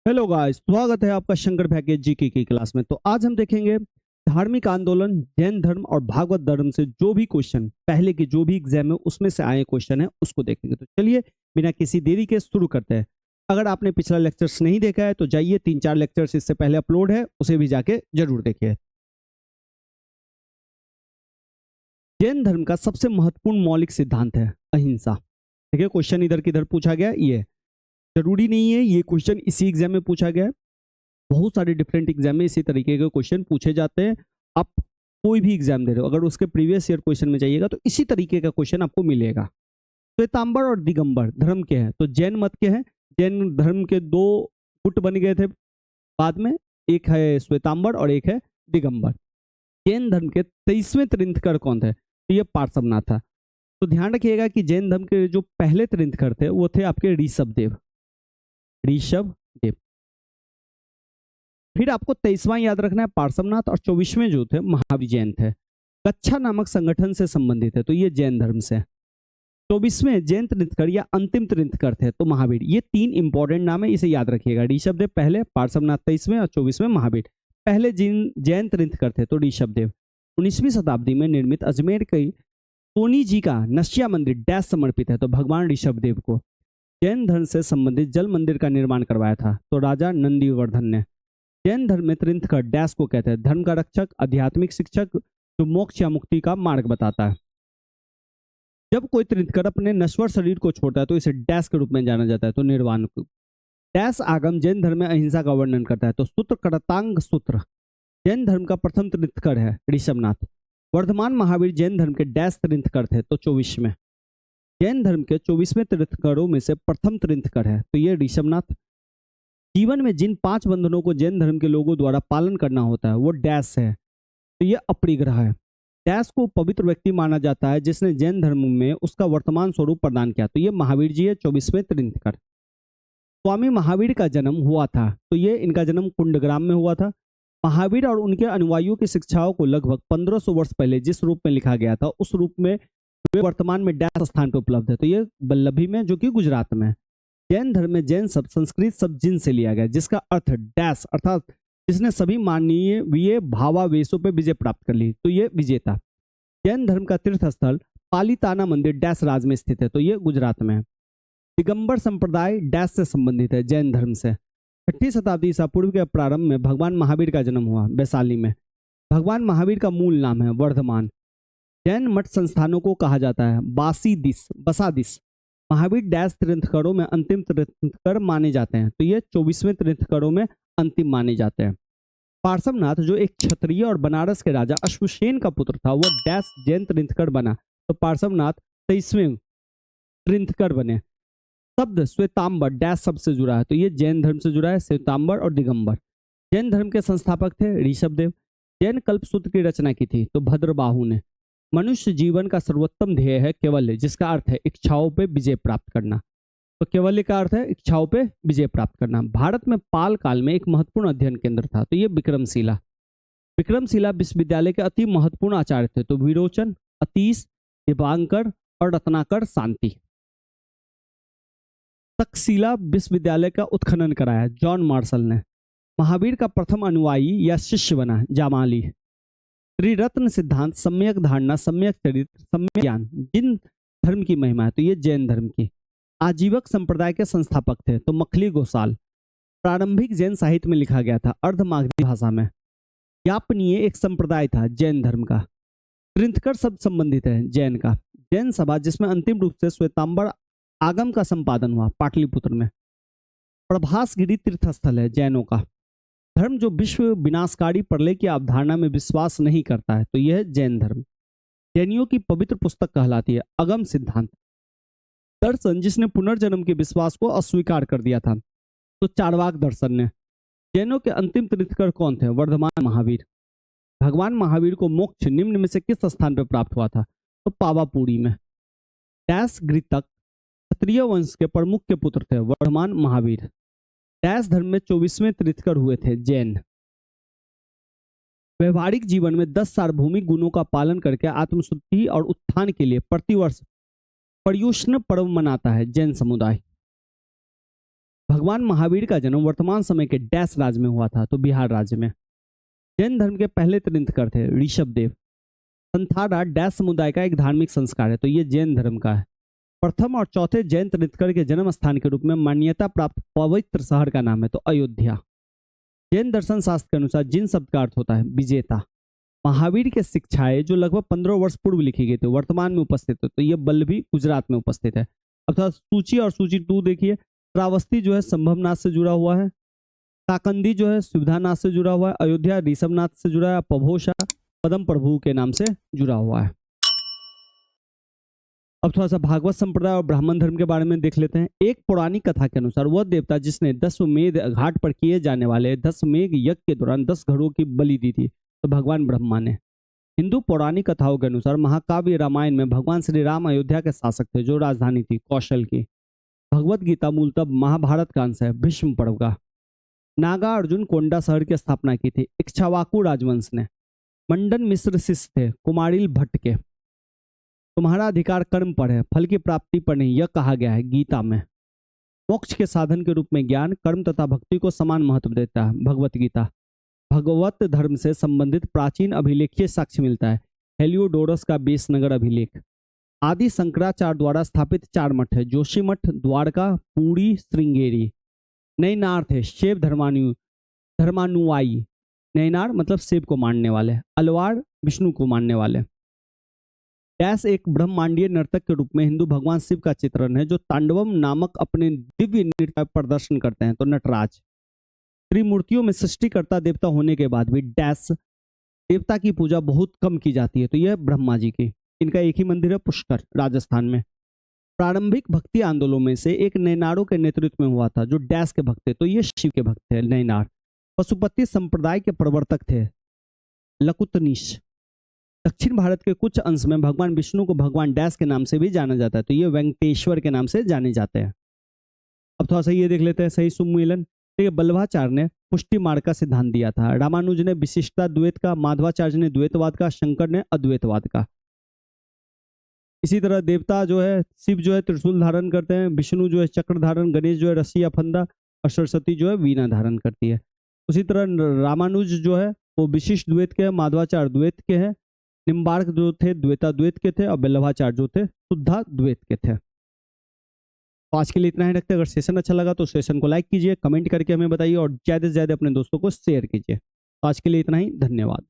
Hello guys, स्वागत है आपका शंकर पैकेज जीके की क्लास में। तो आज हम देखेंगे धार्मिक आंदोलन, जैन धर्म और भागवत धर्म से जो भी क्वेश्चन पहले के जो भी एग्जाम है उसमें से आए क्वेश्चन है उसको देखेंगे। तो चलिए बिना किसी देरी के शुरू करते हैं। अगर आपने पिछला लेक्चर्स नहीं देखा है तो जाइए, 3-4 लेक्चर्स इससे पहले अपलोड है, उसे भी जाके जरूर देखिए। जैन धर्म का सबसे महत्वपूर्ण मौलिक सिद्धांत है अहिंसा। देखिए क्वेश्चन इधर किधर पूछा गया, ये जरूरी नहीं है ये क्वेश्चन इसी एग्जाम में पूछा गया है, बहुत सारे डिफरेंट एग्जाम में इसी तरीके के क्वेश्चन पूछे जाते हैं। आप कोई भी एग्जाम दे रहे हो, अगर उसके प्रीवियस ईयर क्वेश्चन में जाइएगा तो इसी तरीके का क्वेश्चन आपको मिलेगा। श्वेतांबर और दिगंबर धर्म के हैं, तो जैन मत के हैं। जैन धर्म के दो गुट बन गए थे बाद में, एक है श्वेतांबर और एक है दिगंबर। जैन धर्म के 23वें तीर्थंकर कौन थे? तो ये पार्श्वनाथ था। तो ध्यान रखिएगा कि जैन धर्म के जो पहले तीर्थंकर थे वो थे आपके ऋषभ देव। फिर आपको 23वां याद रखना है पार्श्वनाथ, और 24वें जो थे महावीर जैन थे। कच्छा नामक संगठन से संबंधित है, तो ये जैन धर्म से। 24वें जैन तीर्थंकर या अंतिम तीर्थंकर थे तो महावीर। ये 3 इंपॉर्टेंट नाम है, इसे याद रखिएगा। ऋषभ देव पहले, पार्श्वनाथ 23वें और 24वें महावीर। पहले जिन जैन तीर्थंकर थे तो ऋषभ देव। 19वीं शताब्दी में निर्मित अजमेर के सोनी जी का नशिया मंदिर डैश समर्पित है, तो भगवान ऋषभ देव को। जैन धर्म से संबंधित जल मंदिर का निर्माण करवाया था, तो राजा नंदीवर्धन ने। जैन धर्म में तीर्थंकर डैश को कहते हैं? धर्म का रक्षक, आध्यात्मिक शिक्षक, जो मोक्ष या मुक्ति का मार्ग बताता है। जब कोई तीर्थंकर अपने नश्वर शरीर को छोड़ता है तो इसे डैश के रूप में जाना जाता है, तो निर्वाण को। डैश आगम जैन धर्म में अहिंसा का वर्णन करता है, तो सूत्र करतांग सूत्र। जैन धर्म का प्रथम तीर्थंकर है ऋषभनाथ। वर्धमान महावीर जैन धर्म के डैश तीर्थंकर थे, तो 24वें। जैन धर्म के 24वें तीर्थंकरों में से प्रथम तीर्थंकर है, तो ये ऋषभनाथ। जीवन में जिन 5 बंधनों को जैन धर्म के लोगों द्वारा पालन करना होता है वो डैश है, तो ये अपरिग्रह है। डैश को पवित्र व्यक्ति माना जाता है जिसने जैन धर्म में उसका वर्तमान स्वरूप प्रदान किया, तो ये महावीर जी है, 24वें तीर्थंकर। स्वामी महावीर का जन्म हुआ था, तो ये इनका जन्म कुंडग्राम में हुआ था। महावीर और उनके अनुयायियों की शिक्षाओं को लगभग 1500 वर्ष पहले जिस रूप में लिखा गया था उस रूप में वे वर्तमान में डैश स्थान पर उपलब्ध है, तो ये बल्लभी में, जो कि गुजरात में। जैन धर्म में जैन शब्द संस्कृत शब्द जिन से लिया गया, जिसका अर्थ डैश, अर्थात जिसने सभी मानवीय भावावेशों पर विजय प्राप्त कर ली, तो ये विजेता। जैन धर्म का तीर्थ स्थल पालीताना मंदिर डैश राज्य में स्थित है, तो ये गुजरात में है। दिगंबर संप्रदाय डैश से संबंधित है जैन धर्म से। 6ठी शताब्दी ईसा पूर्व के प्रारंभ में भगवान महावीर का जन्म हुआ वैशाली में। भगवान महावीर का मूल नाम है वर्धमान। जैन मठ संस्थानों को कहा जाता है बसादिस। महावीर डैश तीर्थंकरों में अंतिम तीर्थंकर माने जाते हैं, तो ये 24वें तीर्थंकरों में अंतिम माने जाते हैं। पार्श्वनाथ जो एक क्षत्रिय और बनारस के राजा अश्वसेन का पुत्र था, वो डैश जैन तीर्थंकर बना, तो पार्श्वनाथ 23वें तीर्थंकर बने। शब्द श्वेतांबर डैश शब्द से जुड़ा है, तो ये जैन धर्म से जुड़ा है, श्वेतांबर और दिगंबर। जैन धर्म के संस्थापक थे ऋषभ देव। जैन कल्पसूत्र की रचना की थी तो भद्रबाहु ने। मनुष्य जीवन का सर्वोत्तम ध्येय है केवल्य, जिसका अर्थ है इच्छाओं पे विजय प्राप्त करना, तो केवल्य का अर्थ है इच्छाओं पे विजय प्राप्त करना। भारत में पाल काल में एक महत्वपूर्ण अध्ययन केंद्र था, तो ये विक्रमशिला विश्वविद्यालय के अति महत्वपूर्ण आचार्य थे, तो विरोचन, अतीश, दिवांकर और रत्नाकर शांति। तक्षशिला विश्वविद्यालय का उत्खनन कराया जॉन मार्शल ने। महावीर का प्रथम अनुयायी या शिष्य बना जामाली। त्रिरत्न सिद्धांत, सम्यक धारणा, सम्यक चरित्र, सम्यक ज्ञान जिन धर्म की महिमा है, तो ये जैन धर्म की। आजीवक संप्रदाय के संस्थापक थे, तो मखली गोसाल। प्रारंभिक जैन साहित्य में लिखा गया था अर्धमागधी भाषा में। यापनीय एक संप्रदाय था जैन धर्म का। तीर्थंकर शब्द संबंधित है जैन का। जैन सभा जिसमें अंतिम रूप से श्वेतांबर आगम का संपादन हुआ पाटलिपुत्र में। प्रभासगिरी तीर्थस्थल है जैनों का। धर्म जो विश्व विनाशकारी प्रलय की अवधारणा में विश्वास नहीं करता है, तो यह है जैन धर्म। जैनियों की पवित्र पुस्तक कहलाती है अगम सिद्धांत। दर्शन जिसने पुनर्जन्म के विश्वास को अस्वीकार कर दिया था, तो चारवाक दर्शन ने। जैनों के अंतिम तीर्थंकर कौन थे? वर्धमान महावीर। भगवान महावीर को मोक्ष निम्न में से किस स्थान पर प्राप्त हुआ था? तो पावापुरी में। डैश गृतक क्षत्रिय वंश के प्रमुख के पुत्र थे वर्धमान महावीर। डैश धर्म में 24वें तीर्थंकर हुए थे जैन। व्यवहारिक जीवन में 10 सार्वभौमिक गुणों का पालन करके आत्मशुद्धि और उत्थान के लिए प्रतिवर्ष पर्युषण पर्व मनाता है जैन समुदाय। भगवान महावीर का जन्म वर्तमान समय के डैश राज्य में हुआ था, तो बिहार राज्य में। जैन धर्म के पहले तीर्थंकर थे ऋषभ देव। संथारा डैश समुदाय का एक धार्मिक संस्कार है, तो ये जैन धर्म का है। प्रथम और चौथे जैन तीर्थंकर के जन्म स्थान के रूप में मान्यता प्राप्त पवित्र शहर का नाम है तो अयोध्या। जैन दर्शन शास्त्र के अनुसार जिन शब्द का अर्थ होता है विजेता। महावीर के शिक्षाएं जो लगभग 15 वर्ष पूर्व लिखी गई थी वर्तमान में उपस्थित है, तो ये बल्लभी गुजरात में उपस्थित है। अब थोड़ा सूची और सूची 2 देखिए। श्रावस्ती जो है संभवनाथ से जुड़ा हुआ है। काकंदी जो है सुविधानाथ से जुड़ा हुआ है। अयोध्या ऋषभनाथ से जुड़ा है। पभोशा पदम प्रभु के नाम से जुड़ा हुआ है। अब थोड़ा सा भागवत संप्रदाय और ब्राह्मण धर्म के बारे में देख लेते हैं। एक पौराणिक कथा के अनुसार वह देवता जिसने 10 घाट पर किए जाने वाले 10 यज्ञ के दौरान 10 घड़ों की बलि दी थी, तो भगवान ब्रह्मा ने। हिंदू पौराणिक कथाओं के अनुसार महाकाव्य रामायण में भगवान श्री राम अयोध्या के शासक थे, जो राजधानी थी कौशल की। भगवत गीता मूलतः महाभारत का अंश है, भीष्म पर्व का। नागा अर्जुन कोंडा शहर की स्थापना की थी इक्ष्वाकु राजवंश ने। मंडन मिश्र शिष्य थे कुमारिल भट्ट के। तुम्हारा अधिकार कर्म पर है, फल की प्राप्ति पर नहीं, यह कहा गया है गीता में। मोक्ष के साधन के रूप में ज्ञान कर्म तथा भक्ति को समान महत्व देता है भगवत गीता। भगवत धर्म से संबंधित प्राचीन अभिलेखीय साक्ष्य मिलता है हेलियोडोरस का बेसनगर अभिलेख। आदि शंकराचार्य द्वारा स्थापित 4 मठ है, जोशी मठ, द्वारका, पूरी, श्रृंगेरी। नैनार थे शिव धर्मानुयायी। नैनार मतलब शिव को मानने वाले। अलवार विष्णु को मानने वाले। डैश एक ब्रह्मांडीय नर्तक के रूप में हिंदू भगवान शिव का चित्रण है, जो तांडवम नामक अपने दिव्य नृत्य का प्रदर्शन करते हैं, तो नटराज। त्रिमूर्तियों में सृष्टिकर्ता देवता होने के बाद भी डैश देवता की पूजा बहुत कम की जाती है, तो यह ब्रह्मा जी की। इनका एक ही मंदिर है पुष्कर राजस्थान में। प्रारंभिक भक्ति आंदोलनों में से एक नैनारों के नेतृत्व में हुआ था, जो डैश के भक्त थे, तो ये शिव के भक्त थे नैनार। पशुपति संप्रदाय के प्रवर्तक थे लकुतनीश। दक्षिण भारत के कुछ अंश में भगवान विष्णु को भगवान डैश के नाम से भी जाना जाता है, तो ये वेंकटेश्वर के नाम से जाने जाते हैं। अब थोड़ा सा ये देख लेते हैं सही सुमेलन। तो बल्लभाचार्य ने पुष्टि मार्ग का सिद्धांत दिया था। रामानुज ने विशिष्टता द्वैत का, माधवाचार्य ने द्वैतवाद का, शंकर ने अद्वैतवाद का। इसी तरह देवता जो है शिव जो है त्रिशूल धारण करते हैं, विष्णु जो है चक्र धारण, गणेश जो है रस्सी या फंदा और सरस्वती जो है वीणा धारण करती है। उसी तरह रामानुज जो है वो विशिष्ट द्वैत के हैं, माधवाचार्य द्वैत के हैं, निम्बार्क जो थे द्वैताद्वैत के थे और बल्लभाचार्य जो थे शुद्धा द्वैत के थे। तो आज के लिए इतना ही रखते हैं। अगर सेशन अच्छा लगा तो सेशन को लाइक कीजिए, कमेंट करके हमें बताइए और ज़्यादा से ज़्यादा अपने दोस्तों को शेयर कीजिए। तो आज के लिए इतना ही, धन्यवाद।